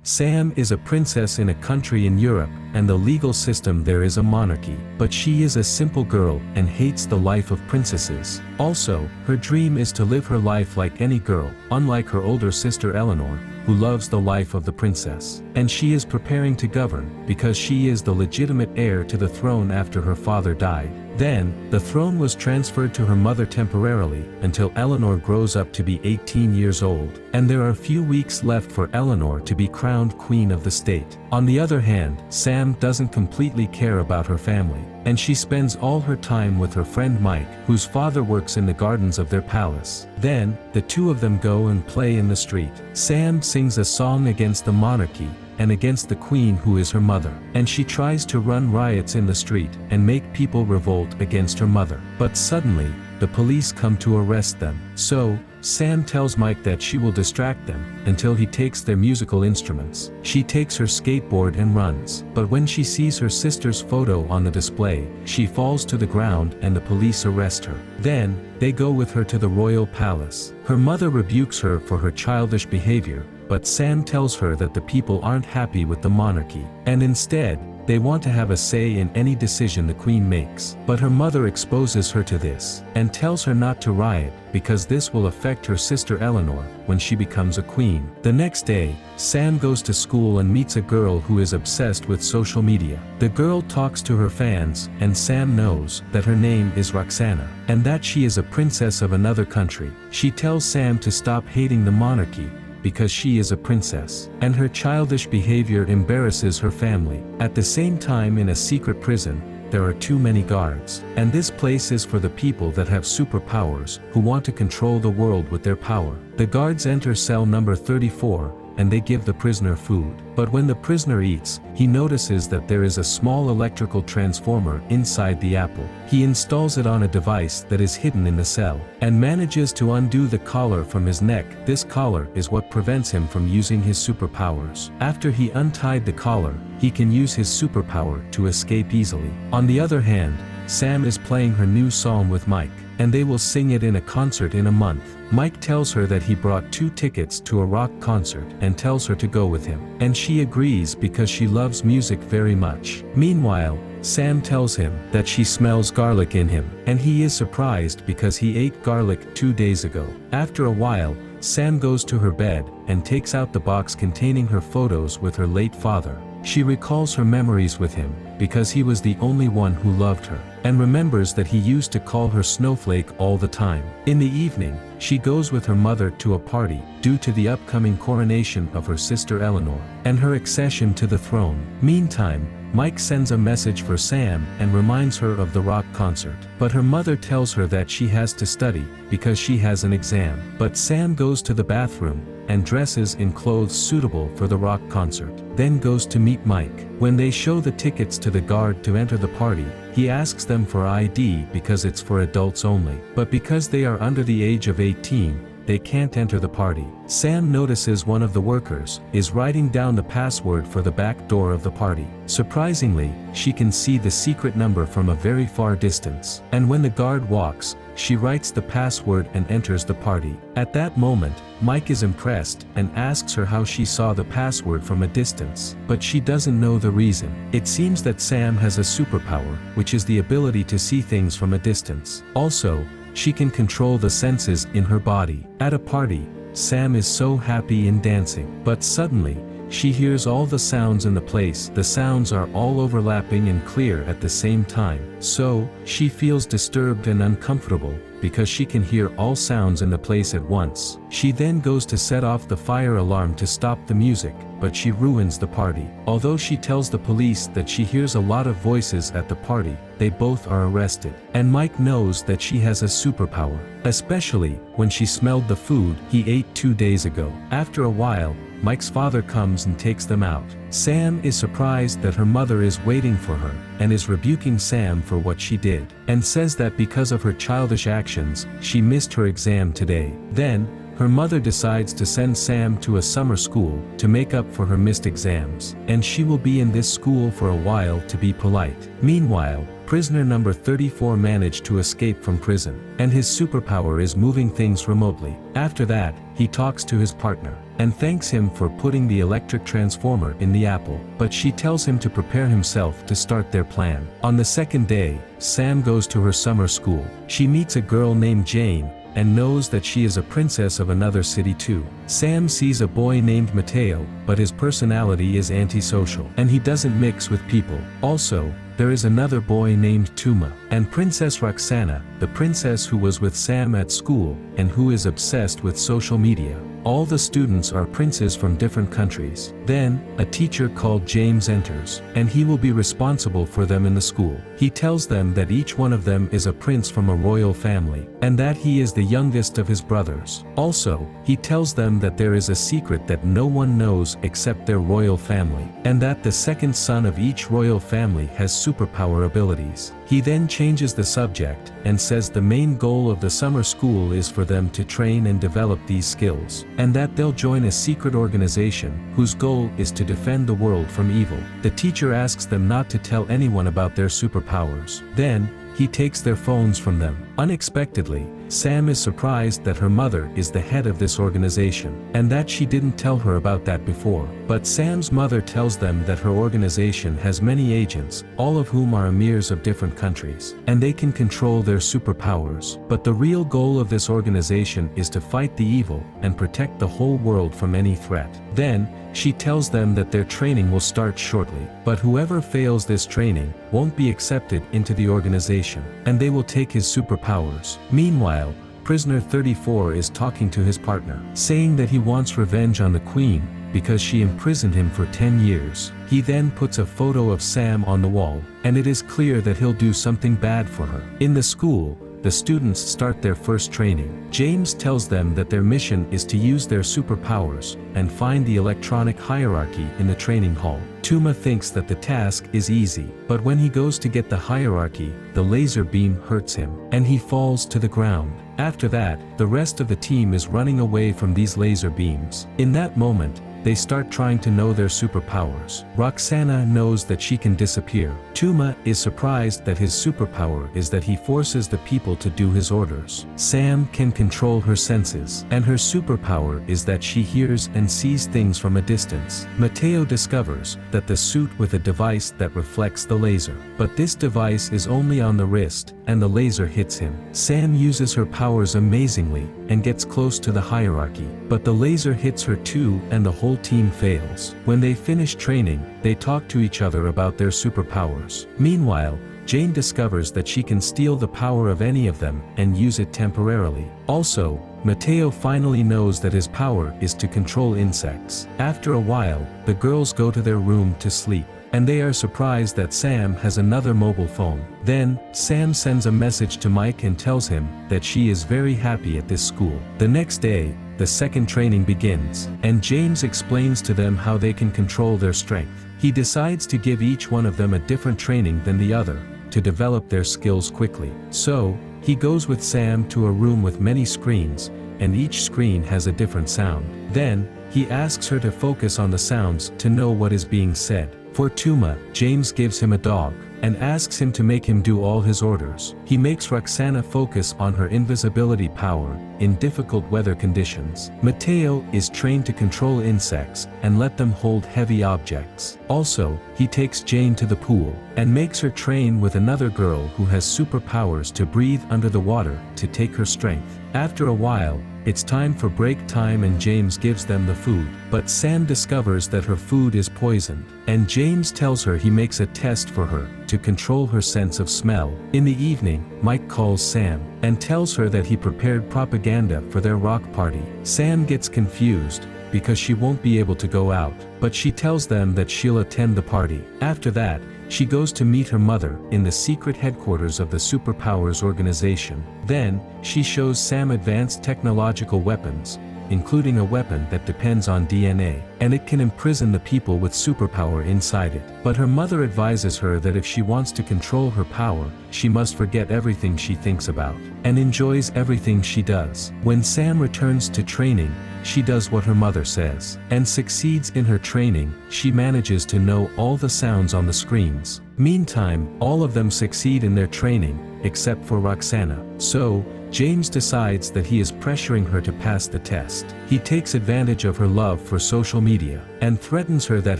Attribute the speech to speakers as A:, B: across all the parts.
A: Sam is a princess in a country in Europe, and the legal system there is a monarchy. But she is a simple girl and hates the life of princesses. Also, her dream is to live her life like any girl, unlike her older sister Eleanor, who loves the life of the princess. And she is preparing to govern, because she is the legitimate heir to the throne after her father died. Then, the throne was transferred to her mother temporarily, until Eleanor grows up to be 18 years old, and there are few weeks left for Eleanor to be crowned queen of the state. On the other hand, Sam doesn't completely care about her family, and she spends all her time with her friend Mike, whose father works in the gardens of their palace. Then, the two of them go and play in the street. Sam sings a song against the monarchy, and against the queen who is her mother, and she tries to run riots in the street and make people revolt against her mother. But suddenly, the police come to arrest them. So, Sam tells Mike that she will distract them until he takes their musical instruments. She takes her skateboard and runs, but when she sees her sister's photo on the display, she falls to the ground and the police arrest her. Then, they go with her to the royal palace. Her mother rebukes her for her childish behavior, but Sam tells her that the people aren't happy with the monarchy, and instead, they want to have a say in any decision the queen makes. But her mother exposes her to this, and tells her not to riot, because this will affect her sister Eleanor when she becomes a queen. The next day, Sam goes to school and meets a girl who is obsessed with social media. The girl talks to her fans, and Sam knows that her name is Roxana, and that she is a princess of another country. She tells Sam to stop hating the monarchy, because she is a princess, and her childish behavior embarrasses her family. At the same time, in a secret prison, there are too many guards, and this place is for the people that have superpowers, who want to control the world with their power. The guards enter cell number 34, and they give the prisoner food. But when the prisoner eats, he notices that there is a small electrical transformer inside the apple. He installs it on a device that is hidden in the cell, and manages to undo the collar from his neck. This collar is what prevents him from using his superpowers. After he untied the collar, he can use his superpower to escape easily. On the other hand, Sam is playing her new song with Mike, and they will sing it in a concert in a month. Mike tells her that he brought 2 tickets to a rock concert and tells her to go with him. And she agrees because she loves music very much. Meanwhile, Sam tells him that she smells garlic in him, and he is surprised because he ate garlic 2 days ago. After a while, Sam goes to her bed and takes out the box containing her photos with her late father. She recalls her memories with him, because he was the only one who loved her, and remembers that he used to call her Snowflake all the time. In the evening, she goes with her mother to a party, due to the upcoming coronation of her sister Eleanor, and her accession to the throne. Meantime, Mike sends a message for Sam and reminds her of the rock concert. But her mother tells her that she has to study, because she has an exam. But Sam goes to the bathroom, and dresses in clothes suitable for the rock concert, then goes to meet Mike. When they show the tickets to the guard to enter the party, he asks them for ID because it's for adults only. But because they are under the age of 18, they can't enter the party. Sam notices one of the workers is writing down the password for the back door of the party. Surprisingly, she can see the secret number from a very far distance. And when the guard walks, she writes the password and enters the party. At that moment, Mike is impressed and asks her how she saw the password from a distance, but she doesn't know the reason. It seems that Sam has a superpower, which is the ability to see things from a distance. Also, she can control the senses in her body. At a party, Sam is so happy in dancing, but suddenly, she hears all the sounds in the place. The sounds are all overlapping and clear at the same time. So, she feels disturbed and uncomfortable, because she can hear all sounds in the place at once. She then goes to set off the fire alarm to stop the music, but she ruins the party. Although she tells the police that she hears a lot of voices at the party, they both are arrested. And Mike knows that she has a superpower, especially when she smelled the food he ate 2 days ago. After a while, Mike's father comes and takes them out. Sam is surprised that her mother is waiting for her, and is rebuking Sam for what she did, and says that because of her childish actions, she missed her exam today. Then, her mother decides to send Sam to a summer school to make up for her missed exams, and she will be in this school for a while to be polite. Meanwhile, prisoner number 34 managed to escape from prison, and his superpower is moving things remotely. After that, he talks to his partner, and thanks him for putting the electric transformer in the apple, but she tells him to prepare himself to start their plan. On the second day, Sam goes to her summer school. She meets a girl named Jane, and knows that she is a princess of another city too. Sam sees a boy named Matteo, but his personality is antisocial, and he doesn't mix with people. Also, there is another boy named Tuma, and Princess Roxana, the princess who was with Sam at school, and who is obsessed with social media. All the students are princes from different countries. Then, a teacher called James enters, and he will be responsible for them in the school. He tells them that each one of them is a prince from a royal family, and that he is the youngest of his brothers. Also, he tells them that there is a secret that no one knows except their royal family, and that the second son of each royal family has superpower abilities. He then changes the subject, and says the main goal of the summer school is for them to train and develop these skills, and that they'll join a secret organization, whose goal is to defend the world from evil. The teacher asks them not to tell anyone about their superpowers. Then, he takes their phones from them. Unexpectedly, Sam is surprised that her mother is the head of this organization, and that she didn't tell her about that before. But Sam's mother tells them that her organization has many agents, all of whom are emirs of different countries, and they can control their superpowers. But the real goal of this organization is to fight the evil and protect the whole world from any threat. Then, she tells them that their training will start shortly, but whoever fails this training won't be accepted into the organization, and they will take his superpowers. Meanwhile, prisoner 34 is talking to his partner, saying that he wants revenge on the queen because she imprisoned him for 10 years. He then puts a photo of Sam on the wall, and it is clear that he'll do something bad for her. In the school, the students start their first training. James tells them that their mission is to use their superpowers and find the electronic hierarchy in the training hall. Tuma thinks that the task is easy, but when he goes to get the hierarchy, the laser beam hurts him, and he falls to the ground. After that, the rest of the team is running away from these laser beams. In that moment, they start trying to know their superpowers. Roxana knows that she can disappear. Tuma is surprised that his superpower is that he forces the people to do his orders. Sam can control her senses, and her superpower is that she hears and sees things from a distance. Matteo discovers that the suit with a device that reflects the laser, but this device is only on the wrist, and the laser hits him. Sam uses her powers amazingly, and gets close to the hierarchy, but the laser hits her too, and the whole team fails. When they finish training, they talk to each other about their superpowers. Meanwhile, Jane discovers that she can steal the power of any of them and use it temporarily. Also, Matteo finally knows that his power is to control insects. After a while, the girls go to their room to sleep, and they are surprised that Sam has another mobile phone. Then, Sam sends a message to Mike and tells him that she is very happy at this school. The next day, the second training begins, and James explains to them how they can control their strength. He decides to give each one of them a different training than the other, to develop their skills quickly. So, he goes with Sam to a room with many screens, and each screen has a different sound. Then, he asks her to focus on the sounds to know what is being said. For Tuma, James gives him a dog, and asks him to make him do all his orders. He makes Roxana focus on her invisibility power in difficult weather conditions. Matteo is trained to control insects and let them hold heavy objects. Also, he takes Jane to the pool, and makes her train with another girl who has superpowers to breathe under the water to take her strength. After a while, it's time for break time and James gives them the food, but Sam discovers that her food is poisoned, and James tells her he makes a test for her, to control her sense of smell. In the evening, Mike calls Sam, and tells her that he prepared propaganda for their rock party. Sam gets confused, because she won't be able to go out, but she tells them that she'll attend the party. After that, she goes to meet her mother in the secret headquarters of the Superpowers organization. Then, she shows Sam advanced technological weapons, including a weapon that depends on DNA, and it can imprison the people with superpower inside it. But her mother advises her that if she wants to control her power, she must forget everything she thinks about, and enjoys everything she does. When Sam returns to training, she does what her mother says, and succeeds in her training. She manages to know all the sounds on the screens. Meantime, all of them succeed in their training, except for Roxana. So, James decides that he is pressuring her to pass the test. He takes advantage of her love for social media, and threatens her that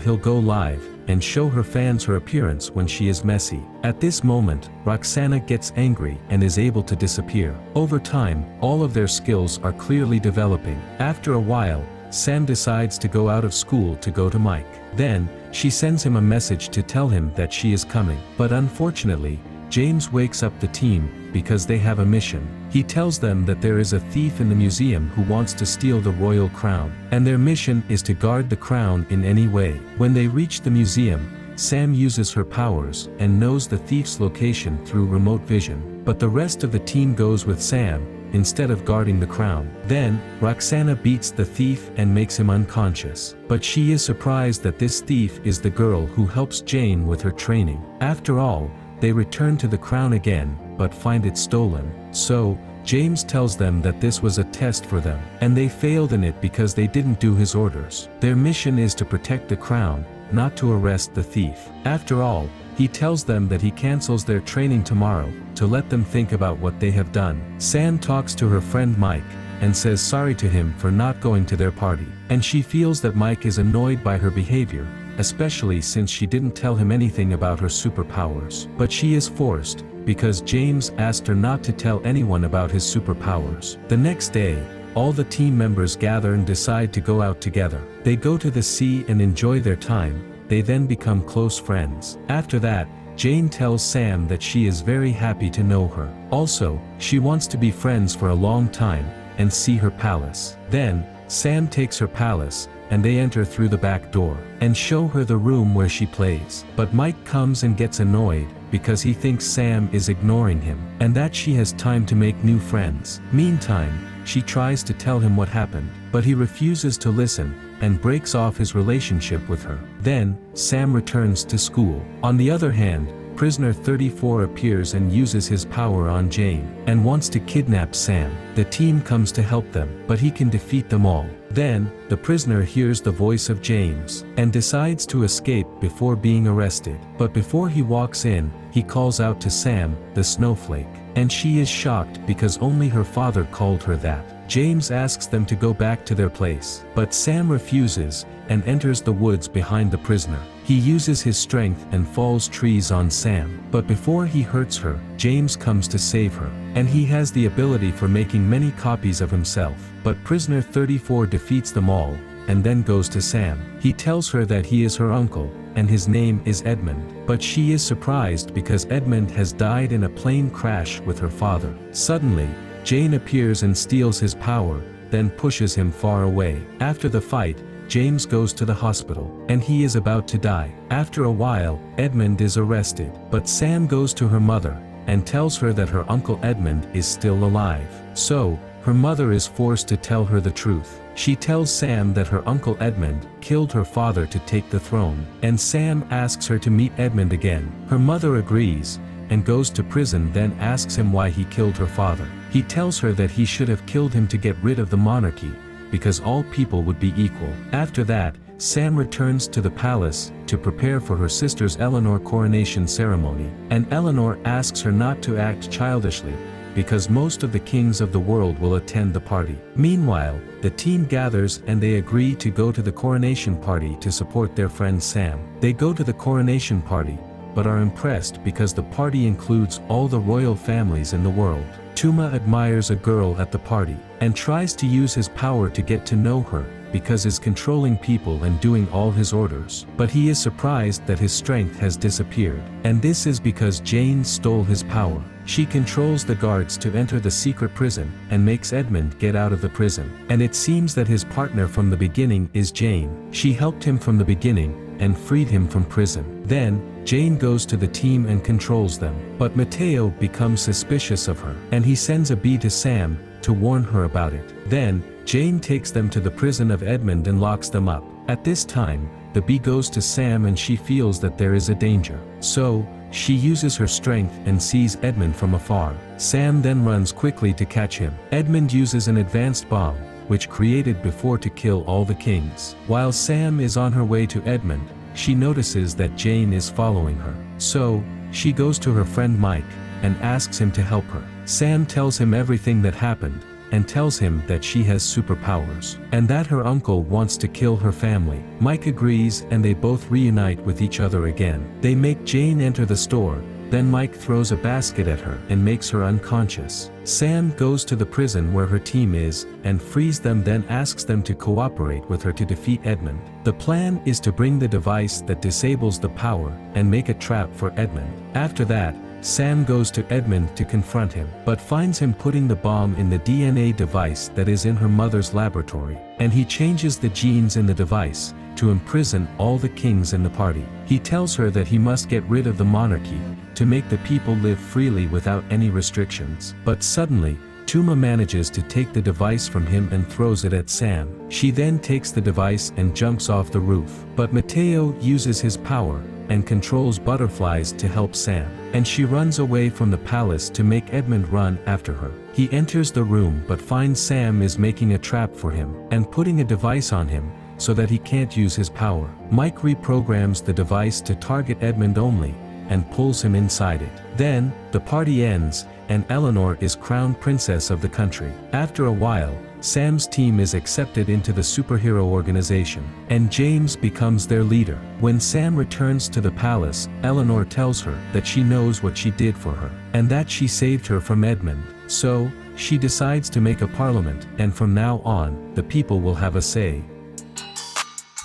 A: he'll go live and show her fans her appearance when she is messy. At this moment, Roxana gets angry and is able to disappear. Over time, all of their skills are clearly developing. After a while, Sam decides to go out of school to go to Mike. Then, she sends him a message to tell him that she is coming. But unfortunately, James wakes up the team because they have a mission. He tells them that there is a thief in the museum who wants to steal the royal crown, and their mission is to guard the crown in any way. When they reach the museum, Sam uses her powers and knows the thief's location through remote vision, but the rest of the team goes with Sam instead of guarding the crown. Then, Roxana beats the thief and makes him unconscious, but she is surprised that this thief is the girl who helps Jane with her training. After all, they return to the crown again, but find it stolen. So, James tells them that this was a test for them, and they failed in it because they didn't do his orders. Their mission is to protect the crown, not to arrest the thief. After all, he tells them that he cancels their training tomorrow, to let them think about what they have done. Sam talks to her friend Mike, and says sorry to him for not going to their party. And she feels that Mike is annoyed by her behavior, especially since she didn't tell him anything about her superpowers. But she is forced, because James asked her not to tell anyone about his superpowers. The next day, all the team members gather and decide to go out together. They go to the sea and enjoy their time. They then become close friends. After that, Jane tells Sam that she is very happy to know her. Also, she wants to be friends for a long time, and see her palace. Then, Sam takes her palace, and they enter through the back door, and show her the room where she plays. But Mike comes and gets annoyed, because he thinks Sam is ignoring him, and that she has time to make new friends. Meantime, she tries to tell him what happened, but he refuses to listen, and breaks off his relationship with her. Then, Sam returns to school. On the other hand, Prisoner 34 appears and uses his power on Jane, and wants to kidnap Sam. The team comes to help them, but he can defeat them all. Then, the prisoner hears the voice of James, and decides to escape before being arrested. But before he walks in, he calls out to Sam, the snowflake, and she is shocked because only her father called her that. James asks them to go back to their place, but Sam refuses, and enters the woods behind the prisoner. He uses his strength and falls trees on Sam, but before he hurts her, James comes to save her, and he has the ability for making many copies of himself. But Prisoner 34 defeats them all, and then goes to Sam. He tells her that he is her uncle, and his name is Edmund, but she is surprised because Edmund has died in a plane crash with her father. Suddenly, Jane appears and steals his power, then pushes him far away. After the fight, James goes to the hospital, and he is about to die. After a while, Edmund is arrested, but Sam goes to her mother, and tells her that her uncle Edmund is still alive. So, her mother is forced to tell her the truth. She tells Sam that her uncle Edmund killed her father to take the throne, and Sam asks her to meet Edmund again. Her mother agrees, and goes to prison, then asks him why he killed her father. He tells her that he should have killed him to get rid of the monarchy, because all people would be equal. After that, Sam returns to the palace to prepare for her sister's Eleanor coronation ceremony, and Eleanor asks her not to act childishly, because most of the kings of the world will attend the party. Meanwhile, the team gathers and they agree to go to the coronation party to support their friend Sam. They go to the coronation party, but are impressed because the party includes all the royal families in the world. Tuma admires a girl at the party, and tries to use his power to get to know her, because he's controlling people and doing all his orders. But he is surprised that his strength has disappeared, and this is because Jane stole his power. She controls the guards to enter the secret prison, and makes Edmund get out of the prison. And it seems that his partner from the beginning is Jane. She helped him from the beginning, and freed him from prison. Then, Jane goes to the team and controls them. But Matteo becomes suspicious of her, and he sends a bee to Sam to warn her about it. Then, Jane takes them to the prison of Edmund and locks them up. At this time, the bee goes to Sam and she feels that there is a danger. So, she uses her strength and sees Edmund from afar. Sam then runs quickly to catch him. Edmund uses an advanced bomb, which created before to kill all the kings. While Sam is on her way to Edmund, she notices that Jane is following her. So, she goes to her friend Mike and asks him to help her. Sam tells him everything that happened and tells him that she has superpowers and that her uncle wants to kill her family. Mike agrees and they both reunite with each other again. They make Jane enter the store, then Mike throws a basket at her and makes her unconscious. Sam goes to the prison where her team is and frees them, then asks them to cooperate with her to defeat Edmund. The plan is to bring the device that disables the power and make a trap for Edmund. After that, Sam goes to Edmund to confront him, but finds him putting the bomb in the DNA device that is in her mother's laboratory, and he changes the genes in the device to imprison all the kings in the party. He tells her that he must get rid of the monarchy to make the people live freely without any restrictions. But suddenly, Tuma manages to take the device from him and throws it at Sam. She then takes the device and jumps off the roof. But Matteo uses his power and controls butterflies to help Sam, and she runs away from the palace to make Edmund run after her. He enters the room but finds Sam is making a trap for him and putting a device on him so that he can't use his power. Mike reprograms the device to target Edmund only and pulls him inside it. Then, the party ends and Eleanor is crowned princess of the country. After a while, Sam's team is accepted into the superhero organization, and James becomes their leader. When Sam returns to the palace, Eleanor tells her that she knows what she did for her, and that she saved her from Edmund. So, she decides to make a parliament, and from now on, the people will have a say.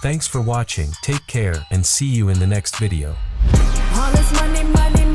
A: Thanks for watching, take care, and see you in the next video.
B: All this money, money,